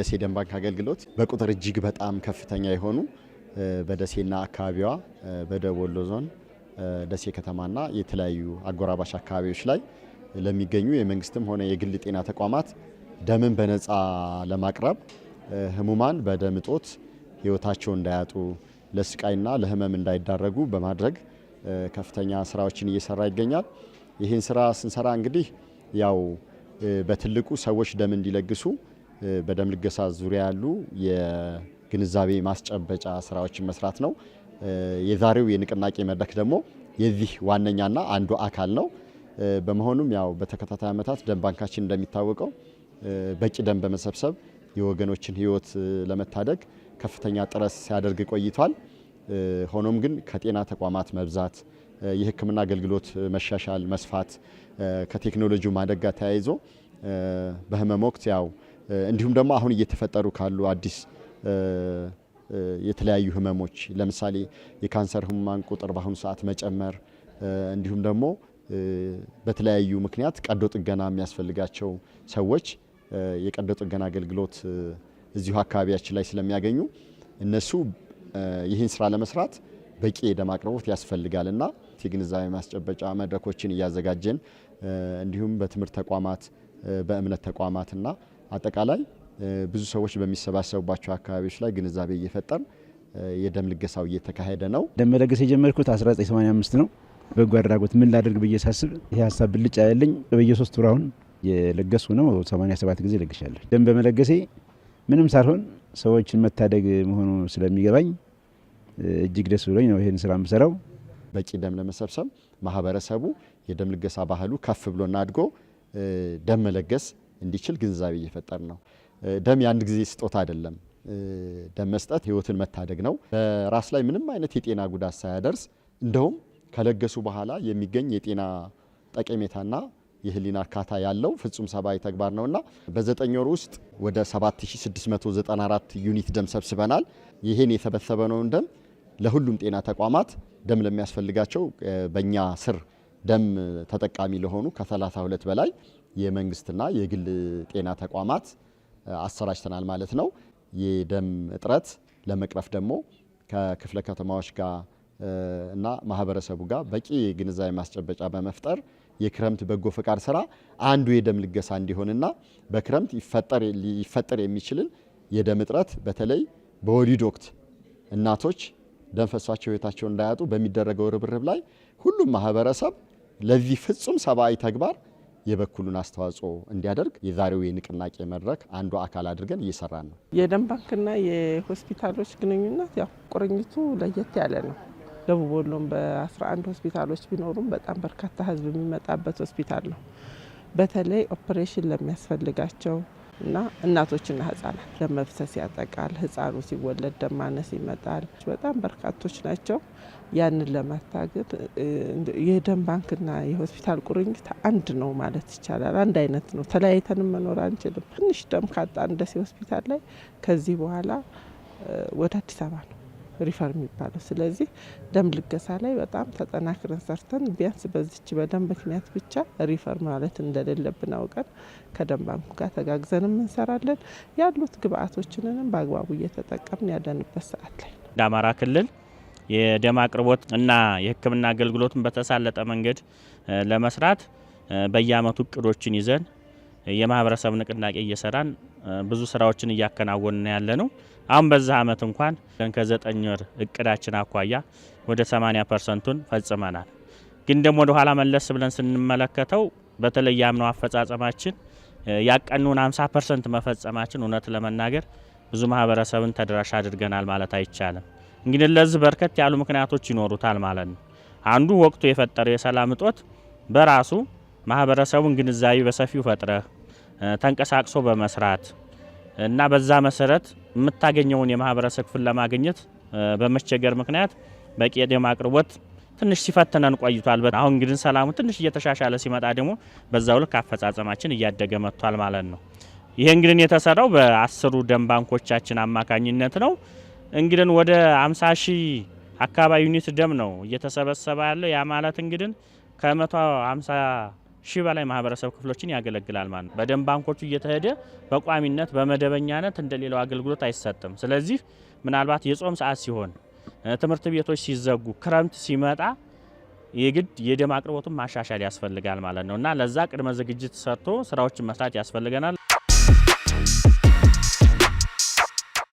የደሴ ደም ባንክ አገልግሎት በቁጥር እጅግ በጣም ከፍተኛ የሆኑ በደሴና አካባቢዋ በደቡብ ወሎ ዞን ደሴ ከተማና የተለያዩ አጎራባሽ አካባቢዎች ላይ ለሚገኙ የመንግስትም ሆነ የግል ጤና ተቋማት ደምን በነፃ ለማቅረብ ህሙማን በደም እጦት ህይወታቸውን እንዳያጡ ለስቃይና ለህመም እንዳይዳረጉ በማድረግ ከፍተኛ ስራዎችን እየሰራ ይገኛል። ይህን ስራ ስንሰራ እንግዲህ ያው በትልቁ ሰዎች ደም እንዲለግሱ በደም ልገሳ ዙሪያ ያሉ የግንዛቤ ማስጨበጫ ስራዎችን መስራት ነው። የዛሬው የንቅናቄ መድረክ ደግሞ የዚህ ዋነኛና አንዱ አካል ነው። በመሆኑም ያው በተከታታይ ዓመታት ደም ባንካችን እንደሚታወቀው በቂ ደም በመሰብሰብ የወገኖችን ህይወት ለመታደግ ከፍተኛ ጥረት ሲያደርግ ቆይቷል። ሆኖም ግን ከጤና ተቋማት መብዛት፣ የህክምና አገልግሎት መሻሻል መስፋት፣ ከቴክኖሎጂው ማደግ ጋር ተያይዞ በህመም ወቅት ያው እንዲሁም ደግሞ አሁን እየተፈጠሩ ካሉ አዲስ የተለያዩ ህመሞች ለምሳሌ የካንሰር ህሙማን ቁጥር በአሁኑ ሰዓት መጨመር እንዲሁም ደግሞ በተለያዩ ምክንያት ቀዶ ጥገና የሚያስፈልጋቸው ሰዎች የቀዶ ጥገና አገልግሎት እዚሁ አካባቢያችን ላይ ስለሚያገኙ እነሱ ይህን ስራ ለመስራት በቂ የደም አቅርቦት ያስፈልጋልና የግንዛቤ ማስጨበጫ መድረኮችን እያዘጋጀን እንዲሁም በትምህርት ተቋማት በእምነት ተቋማትና አጠቃላይ ብዙ ሰዎች በሚሰባሰቡባቸው አካባቢዎች ላይ ግንዛቤ እየፈጠርን የደም ልገሳው እየተካሄደ ነው። ደም መለገስ የጀመርኩት 1985 ነው። በጎ አድራጎት ምን ላድርግ ብዬ ሳስብ ይሄ ሀሳብ ብልጭ ያለኝ በየ3 ወር አሁን የለገስኩ ነው። 87 ጊዜ ለግሻለሁ። ደም በመለገሴ ምንም ሳልሆን ሰዎችን መታደግ መሆኑ ስለሚገባኝ እጅግ ደስ ብሎኝ ነው ይሄን ስራ የምሰራው። በቂ ደም ለመሰብሰብ ማህበረሰቡ የደም ልገሳ ባህሉ ከፍ ብሎና አድጎ ደም መለገስ እንዲችል ግንዛቤ እየፈጠር ነው። ደም የአንድ ጊዜ ስጦታ አይደለም። ደም መስጠት ህይወትን መታደግ ነው። በራስ ላይ ምንም አይነት የጤና ጉዳት ሳያደርስ እንደውም ከለገሱ በኋላ የሚገኝ የጤና ጠቀሜታና የህሊና እርካታ ያለው ፍጹም ሰብአዊ ተግባር ነውና በ9 ወር ውስጥ ወደ 7694 ዩኒት ደም ሰብስበናል። ይሄን የሰበሰበነውን ደም ለሁሉም ጤና ተቋማት ደም ለሚያስፈልጋቸው በእኛ ስር ደም ተጠቃሚ ለሆኑ ከ32 በላይ የመንግስትና የግል ጤና ተቋማት አሰራጭተናል ማለት ነው። የደም እጥረት ለመቅረፍ ደግሞ ከክፍለ ከተማዎች ጋር እና ማህበረሰቡ ጋር በቂ ግንዛቤ ማስጨበጫ በመፍጠር የክረምት በጎ ፈቃድ ስራ አንዱ የደም ልገሳ እንዲሆንና በክረምት ይፈጠር የሚችልን የደም እጥረት በተለይ በወሊድ ወቅት እናቶች ደም ፈሷቸው ህይወታቸውን እንዳያጡ በሚደረገው ርብርብ ላይ ሁሉም ማህበረሰብ ለዚህ ፍጹም ሰብአዊ ተግባር የበኩሉን አስተዋጽኦ እንዲያደርግ የዛሬው የንቅናቄ መድረክ አንዱ አካል አድርገን እየሰራን ነው። የደም ባንክና የሆስፒታሎች ግንኙነት ያው ቁርኝቱ ለየት ያለ ነው። ደቡብ ወሎም በ11 ሆስፒታሎች ቢኖሩም በጣም በርካታ ህዝብ የሚመጣበት ሆስፒታል ነው። በተለይ ኦፕሬሽን ለሚያስፈልጋቸው እና እናቶችና ህጻናት ደም መፍሰስ ያጠቃል። ህጻኑ ሲወለድ ደም ማነስ ይመጣል። በጣም በርካቶች ናቸው። ያንን ለማታገድ የደም ባንክና የሆስፒታል ቁርኝት አንድ ነው ማለት ይቻላል። አንድ አይነት ነው። ተለያይተንም መኖር አንችልም። ትንሽ ደም ካጣን ደሴ ሆስፒታል ላይ ከዚህ በኋላ ወደ አዲስ አበባ ነው ሪፈር የሚባለው። ስለዚህ ደም ልገሳ ላይ በጣም ተጠናክረን ሰርተን ቢያንስ በዚች በደም ምክንያት ብቻ ሪፈር ማለት እንደሌለብን አውቀን ከደም ባንኩ ጋር ተጋግዘንም እንሰራለን። ያሉት ግብአቶችንንም በአግባቡ እየተጠቀምን ያለንበት ሰዓት ላይ ነው። አማራ ክልል የደም አቅርቦት እና የህክምና አገልግሎትን በተሳለጠ መንገድ ለመስራት በየአመቱ እቅዶችን ይዘን የማህበረሰብ ንቅናቄ እየሰራን ብዙ ስራዎችን እያከናወንን ያለ ነው። አሁን በዛ አመት እንኳን ከ9 ወር እቅዳችን አኳያ ወደ 80% ፈጽመናል። ግን ደግሞ ወደ ኋላ መለስ ብለን ስንመለከተው በተለይ ያምነው አፈጻጸማችን ያቀኑን 50% መፈጸማችን እውነት ለመናገር ብዙ ማህበረሰብን ተደራሽ አድርገናል ማለት አይቻልም። እንግዲህ ለዚህ በርከት ያሉ ምክንያቶች ይኖሩታል ማለት ነው። አንዱ ወቅቱ የፈጠረው የሰላም እጦት በራሱ ማህበረሰቡን ግንዛቤ በሰፊው ፈጥረህ ተንቀሳቅሶ በመስራት እና በዛ መሰረት የምታገኘውን የማህበረሰብ ክፍል ለማግኘት በመቸገር ምክንያት በቂ የደም አቅርቦት ትንሽ ሲፈተነን ቆይቷል። አሁን እንግዲህ ሰላሙ ትንሽ እየተሻሻለ ሲመጣ ደግሞ በዛው ልክ አፈጻጸማችን እያደገ መጥቷል ማለት ነው። ይሄ እንግዲህ የተሰራው በ10 ደም ባንኮቻችን አማካኝነት ነው። እንግዲህ ወደ 50,000 አካባቢ ዩኒት ደም ነው እየተሰበሰበ ያለው። ያ ማለት እንግዲህ ከ150 ሺህ በላይ ማህበረሰብ ክፍሎችን ያገለግላል ማለት ነው። በደም ባንኮቹ እየተሄደ በቋሚነት በመደበኛነት እንደሌላው አገልግሎት አይሰጥም። ስለዚህ ምናልባት የጾም ሰዓት ሲሆን፣ ትምህርት ቤቶች ሲዘጉ፣ ክረምት ሲመጣ የግድ የደም አቅርቦቱን ማሻሻል ያስፈልጋል ማለት ነው እና ለዛ ቅድመ ዝግጅት ሰርቶ ስራዎችን መስራት ያስፈልገናል።